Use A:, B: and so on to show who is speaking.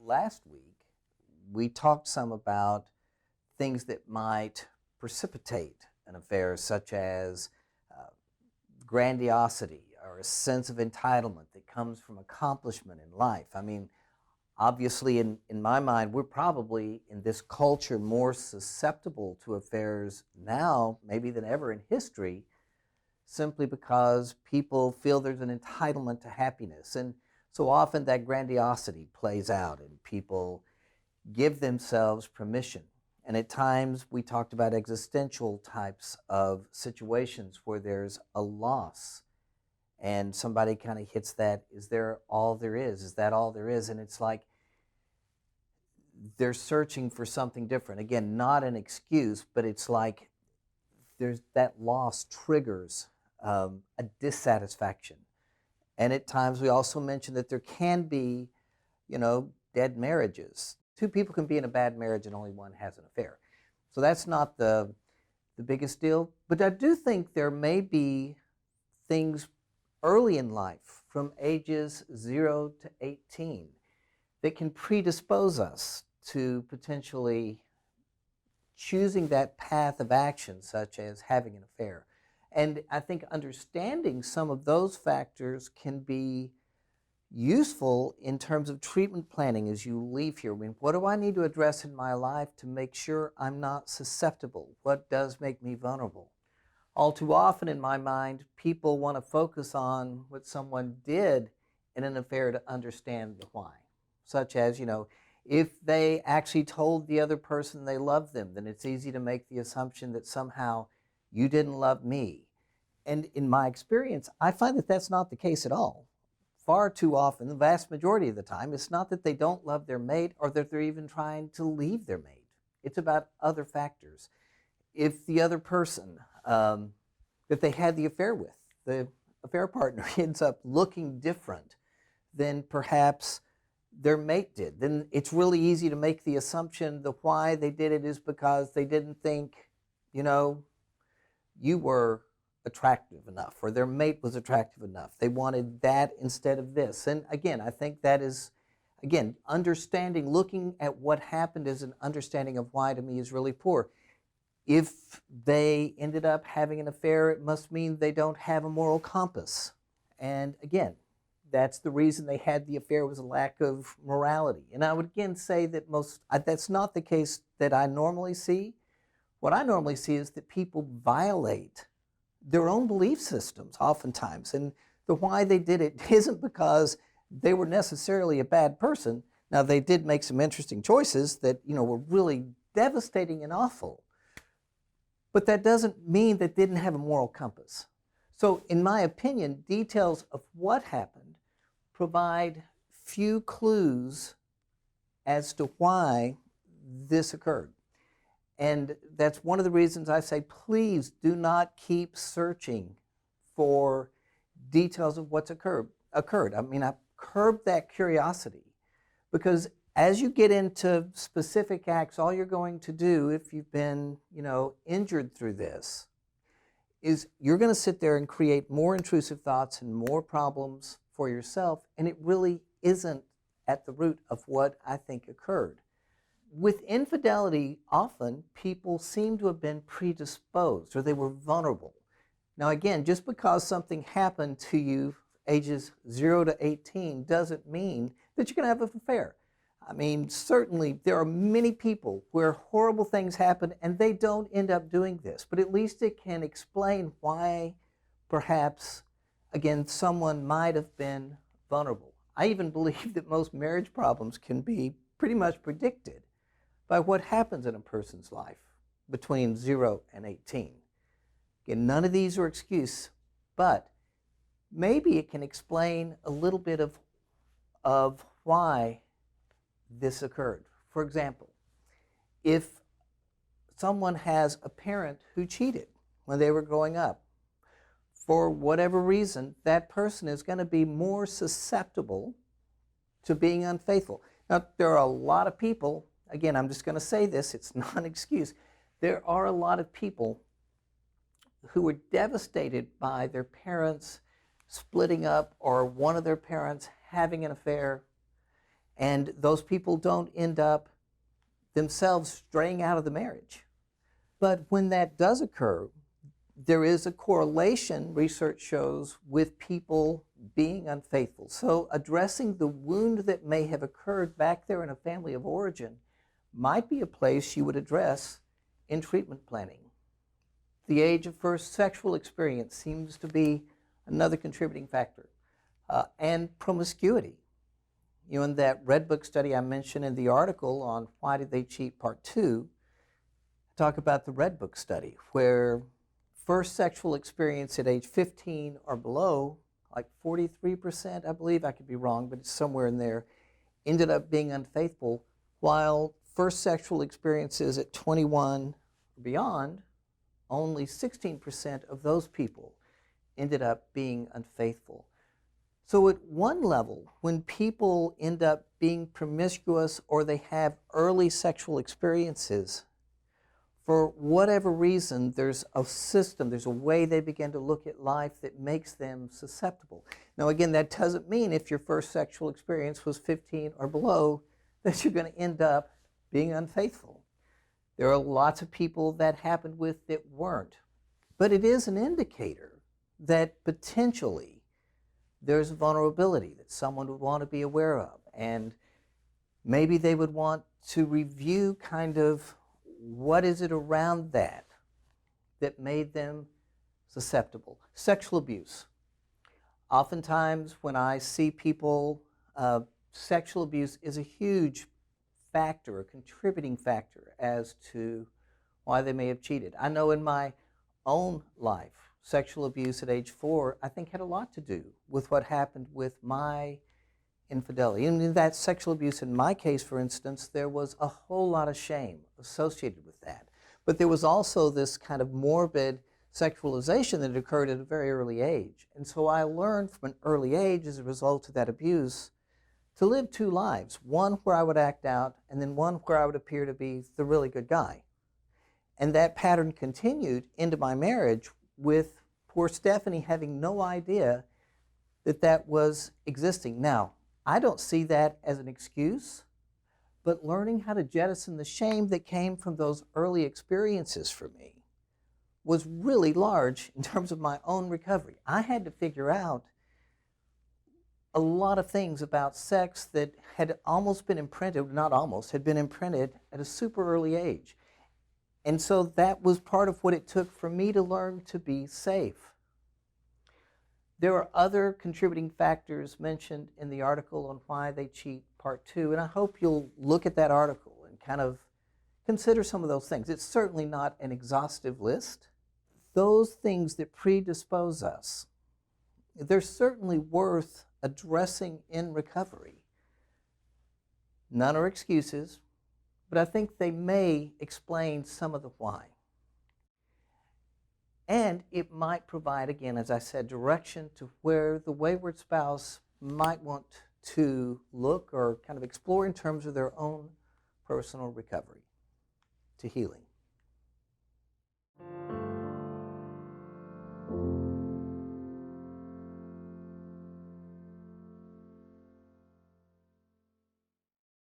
A: last week, we talked some about things that might precipitate an affair, such as uh, grandiosity or a sense of entitlement that comes from accomplishment in life. I mean, obviously, in my mind, we're probably in this culture more susceptible to affairs now, maybe than ever in history, simply because people feel there's an entitlement to happiness. And so often that grandiosity plays out, and people give themselves permission. And at times, we talked about existential types of situations where there's a loss, and somebody kind of hits that, is there all there is? Is that all there is? And it's like they're searching for something different. Again, not an excuse, but it's like there's that loss triggers a dissatisfaction. And at times we also mentioned that there can be, dead marriages. Two people can be in a bad marriage and only one has an affair. So that's not the biggest deal. But I do think there may be things early in life, from ages 0 to 18, that can predispose us to potentially choosing that path of action, such as having an affair. And I think understanding some of those factors can be useful in terms of treatment planning as you leave here. I mean, what do I need to address in my life to make sure I'm not susceptible? What does make me vulnerable? All too often in my mind, people want to focus on what someone did in an affair to understand the why. Such as, if they actually told the other person they loved them, then it's easy to make the assumption that somehow you didn't love me. And in my experience, I find that that's not the case at all. Far too often, the vast majority of the time, it's not that they don't love their mate or that they're even trying to leave their mate. It's about other factors. If the other person that they had the affair with, the affair partner, ends up looking different than perhaps their mate did, then it's really easy to make the assumption the why they did it is because they didn't think, you were attractive enough, or their mate was attractive enough. They wanted that instead of this. And again, I think that is, understanding, looking at what happened as an understanding of why, to me, is really poor. If they ended up having an affair, it must mean they don't have a moral compass. And again, that's the reason they had the affair, was a lack of morality. And I would again say that that's not the case that I normally see. What I normally see is that people violate their own belief systems oftentimes. And the why they did it isn't because they were necessarily a bad person. Now, they did make some interesting choices that, were really devastating and awful. But that doesn't mean that they didn't have a moral compass. So, in my opinion, details of what happened provide few clues as to why this occurred. And that's one of the reasons I say, please do not keep searching for details of what's occurred. I mean, I curb that curiosity, because as you get into specific acts, all you're going to do, if you've been, injured through this, is you're going to sit there and create more intrusive thoughts and more problems for yourself, and it really isn't at the root of what I think occurred. With infidelity, often people seem to have been predisposed, or they were vulnerable. Now again, just because something happened to you ages 0 to 18 doesn't mean that you're going to have an affair. I mean, certainly there are many people where horrible things happen and they don't end up doing this, but at least it can explain why perhaps, again, someone might have been vulnerable. I even believe that most marriage problems can be pretty much predicted by what happens in a person's life between 0 and 18. Again, none of these are excuse, but maybe it can explain a little bit of why this occurred. For example, if someone has a parent who cheated when they were growing up, for whatever reason, that person is going to be more susceptible to being unfaithful. Now, there are a lot of people, again, I'm just going to say this, it's not an excuse. There are a lot of people who were devastated by their parents splitting up or one of their parents having an affair, And those people don't end up themselves straying out of the marriage. But when that does occur, there is a correlation, research shows, with people being unfaithful. So addressing the wound that may have occurred back there in a family of origin might be a place you would address in treatment planning. The age of first sexual experience seems to be another contributing factor. And promiscuity. You know, in that Red Book study I mentioned in the article on Why Did They Cheat, Part 2, I talk about the Red Book study, where first sexual experience at age 15 or below, like 43%, I believe, I could be wrong, but it's somewhere in there, ended up being unfaithful, while first sexual experiences at 21 or beyond, only 16% of those people ended up being unfaithful. So at one level, when people end up being promiscuous or they have early sexual experiences, for whatever reason, there's a system, there's a way they begin to look at life that makes them susceptible. Now again, that doesn't mean if your first sexual experience was 15 or below that you're going to end up being unfaithful. There are lots of people that happened with that weren't. But it is an indicator that potentially there's a vulnerability that someone would want to be aware of. And maybe they would want to review kind of what is it around that that made them susceptible. Sexual abuse. Oftentimes when I see people, sexual abuse is a huge factor, a contributing factor as to why they may have cheated. I know in my own life, sexual abuse at age 4, I think had a lot to do with what happened with my infidelity. And in that sexual abuse, in my case, for instance, there was a whole lot of shame associated with that. But there was also this kind of morbid sexualization that occurred at a very early age. And so I learned from an early age, as a result of that abuse, to live two lives. One where I would act out, and then one where I would appear to be the really good guy. And that pattern continued into my marriage, with poor Stephanie having no idea that that was existing. Now, I don't see that as an excuse, but learning how to jettison the shame that came from those early experiences for me was really large in terms of my own recovery. I had to figure out a lot of things about sex that had almost been imprinted, not almost, had been imprinted at a super early age. And so that was part of what it took for me to learn to be safe. There are other contributing factors mentioned in the article on Why They Cheat, Part 2, and I hope you'll look at that article and kind of consider some of those things. It's certainly not an exhaustive list. Those things that predispose us, they're certainly worth addressing in recovery. None are excuses, but I think they may explain some of the why. And it might provide, again, as I said, direction to where the wayward spouse might want to look or kind of explore in terms of their own personal recovery to healing.